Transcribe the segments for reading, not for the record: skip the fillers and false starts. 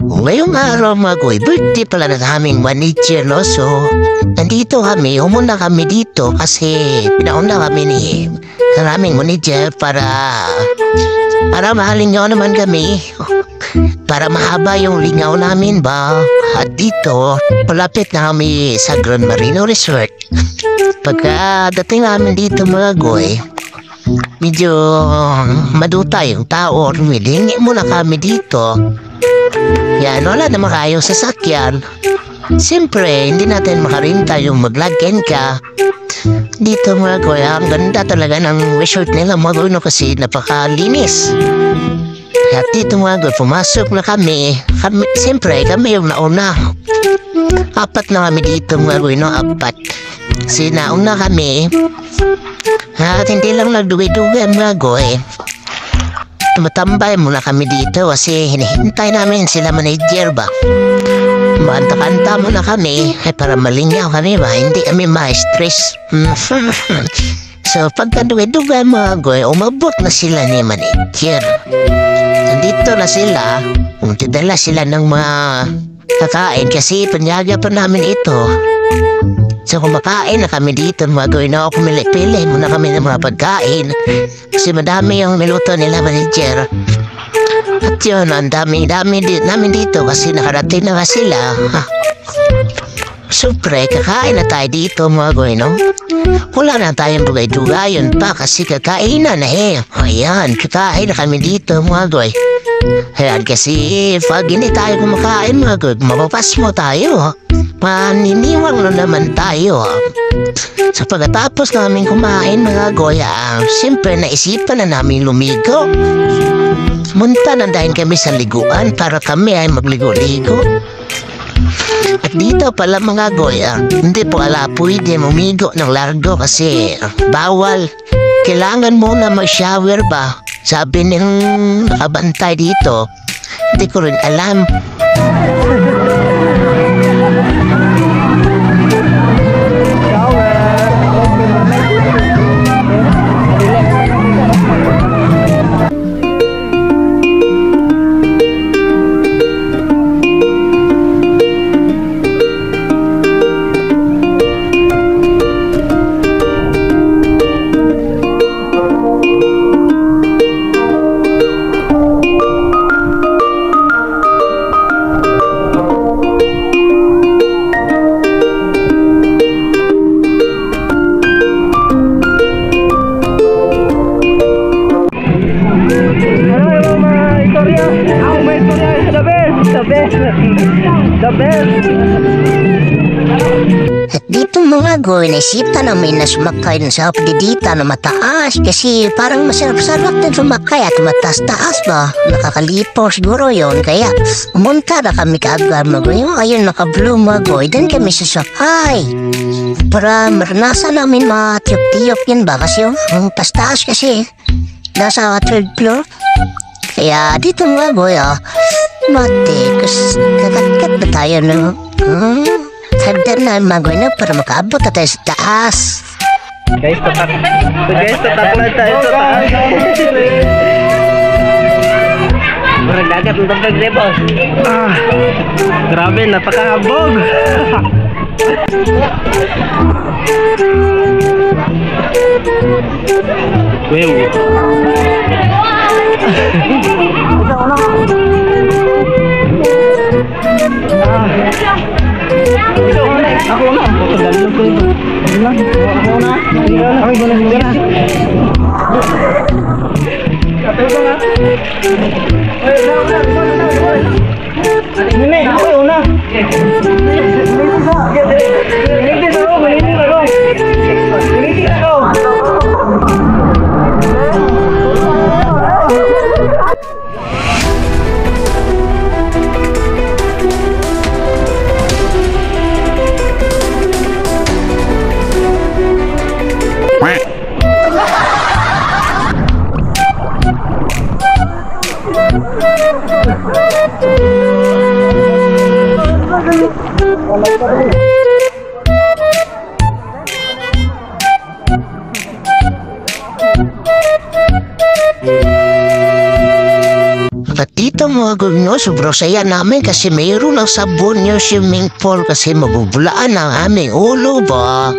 Ngayong araw mga koy, birthday pala ng aming manager, no? So, nandito kami, umuna kami dito kasi pinauna kami ni aming manager para mahalin nyo naman kami. Para mahaba yung lingaw namin ba? At dito, palapit na kami sa Grand Marino Resort. Pagka dating namin dito mga koy, medyo maduta yung tao. Humilingi muna kami dito. Yan, wala naman kayong sasakyan. Siyempre, hindi natin makarinta yung maglagyan ka. Dito mga kuya, ang ganda talaga ng resort nila mga kuya, no, kasi napakalinis. At dito mga kuya, pumasok na kami. Siyempre, kami yung nauna. Apat na kami dito mga kuya, no, apat. Kasi nauna kami. At hindi lang nagduwi-duwi mga kuya. Tumatambay muna kami dito kasi hinihintay namin sila manager ba. Manta-kanta muna kami para malingaw kami ba, hindi kami ma-stress. So pagkaduwe-duwe mga goy, umabot na sila ni manager. Nandito na sila, umtidala sila ng mga kakain kasi panyaga pa namin ito. So kumakain na kami dito mga goy, na kumili-pili muna kami ng mga pagkain kasi madami yung niluto nila manager. At yun, ang dami namin dito kasi nakarating na nga sila. Siyempre, kakain na tayo dito mga goy, no? Wala na tayong bugay-dugayon pa kasi kakain na eh. Ayan, kakain na kami dito mga goy. Ayan, kasi pag hindi tayo kumakain mga goy, mapapasmo tayo. Maniniwang na naman tayo. Sa pagkatapos namin kumain mga goy, siyempre naisipan na namin lumigo. Munta na dahil kami sa liguan para kami ay magligo-ligo. At dito pala mga goy, hindi po pwede mumigo ng largo kasi bawal. Kailangan muna mag-shower ba? Sabi ng nakabantay dito. Hindi ko rin alam. The best! At dito mga goy, naisipan namin na sumakay sa updita na mataas kasi parang masarap-sarap din sumakay at mataas-taas ba. Nakakalipo siguro yun kaya umunta na kami kaagad mga goy. Ayun naka-blue mga goy, din kami sasakay. Para maranasan namin matiyok-tiyok yun ba kasi yung taas-taas kasi nasa third floor. Kaya dito mga goy mati, kakakat na tayo no? Hagdan na magoy na para makaabot na tayo sa taas. Guys, tataklan tayo sa taas. Parang dagat ng tampag na boss. Grabe, napakahabog. Wow. Ako na, pagkagaling ko ito. Ako na. Ako na. Nini, ako una. At dito mo mga gunyo, sobrang saya namin kasi mayroon ng sabon yung swimming pool kasi mabubulaan ang aming ulo ba.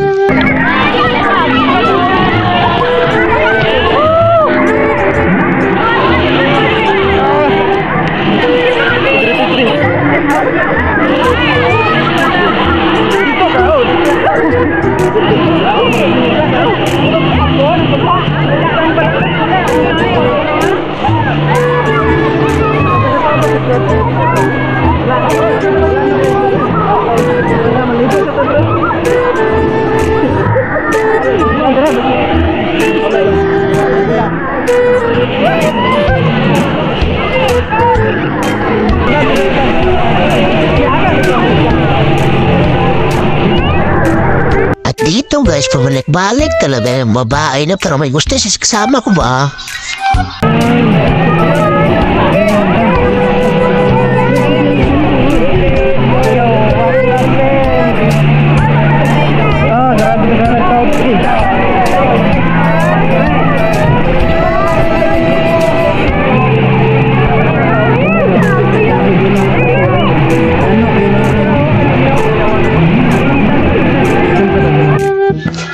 At dito guys, pabalik-balik talaga yung babae na pero may gusto siya kasama ko ba?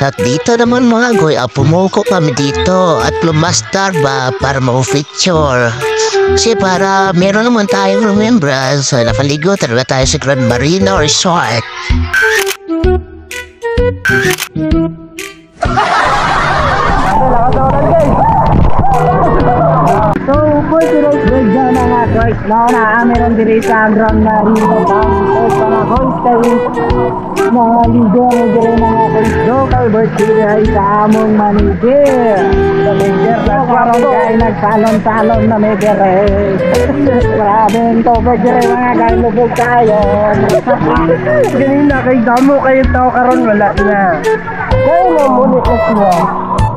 At dito naman mga goy, pumuko kami dito at lumastar ba para ma-feature. Kasi para meron naman tayong remembrance, napaligo talaga tayo sa Grand Marina Resort. So, for today's video na nga guys, nauna meron diri sa Grand Marina Resort mga guys, kaya naligo mo diri mga guys, so kay birthday ay sa among manager. Sa manager na karon kay nagsalon-salon na may diri. Grabe ang tubig diri mga guys, lubog tayo. Ganina kay damo kayo tao karon wala na. Kaya mo muli ko siya.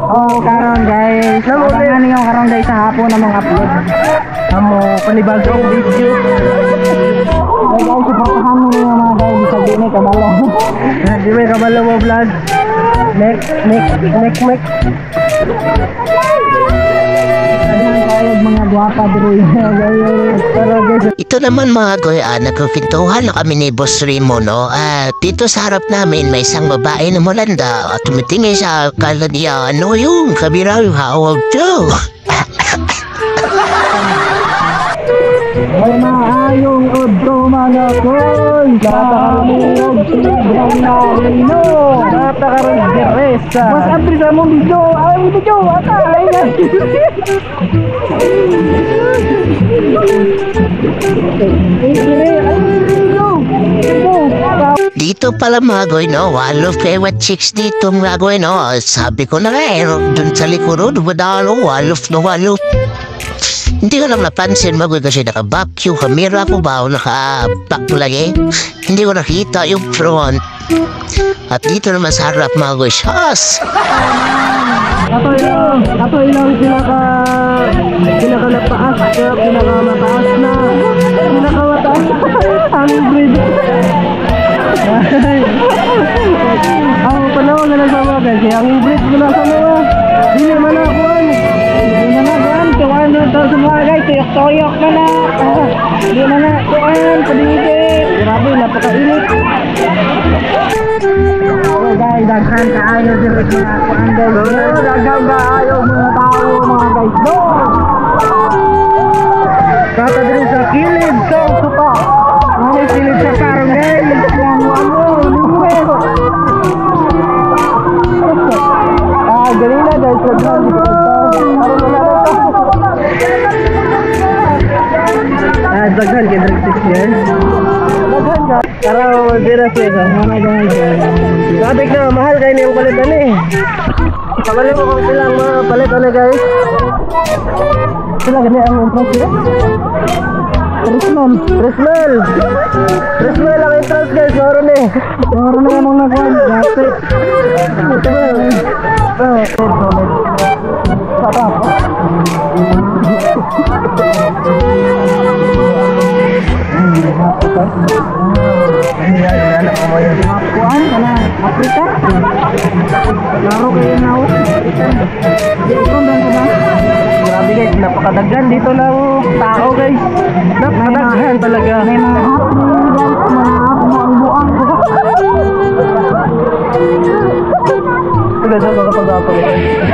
Oh, karon guys. Abangan niyo karon guys sa hapon na mga upload. Amo panibagong video. Ay guys, ipapahan mo yung mga guys sa dini kabalo. Di may kabalo mo vlog. Next. Mga guwapa diri. Pero guys, Ito naman mga goy, nagpipintuhan na kami ni Boss Remo, no? Dito sa harap namin may isang babae na malanda at tumitingin sa kala niya, ano yung kabira yung hawag to? ay maayong udro mga koy. Napakaroon sobrang narino. Napakaroon diresa. Mas abri sa mong video. Ay video. Atay na. Dito pala mga goy, no? Walo pewat chicks dito mga goy, no? Sabi ko na nga, dun sa likuron, walof na walof. Hindi ko lang napansin mga goy kasi naka-back yung camera ko ba o naka-back lagi. Hindi ko nakita yung front. At dito naman sa harap mga goy, shas! Ato ilang pinakamataas na pinakamataas ang breed. Ang panahon na lang sa mga kasi ang breed mo na sa mga hindi man nakuhan tuwan ito sa mga guys, tuyok-tuyok na na hindi na na tuwan, padigit grabe, napakainit. Okay guys, daghan kaayo direct na kuhan guys, daghan kaayo mga tao mga guys, no kata din sa kilid sa supa mga kilid sa karong guys, galing na guys, daghan daghan kay direct 6 years daghan ka para dira siya ka mga guys sabi na mahal kayo niyong palitan pabalik ko kung silang mga palit ulit guys sila gani ang entrance nila Trismel ang entrance guys maroon na yung nagwan dati sarap kuan kana Afrika laro kayo na Afrika di ko ba grabe guys, napakadaghan dito ng tao guys. Napakadaghan talaga. May mga happening guys, mga buang-buang. Ganda mga kapag-apo guys.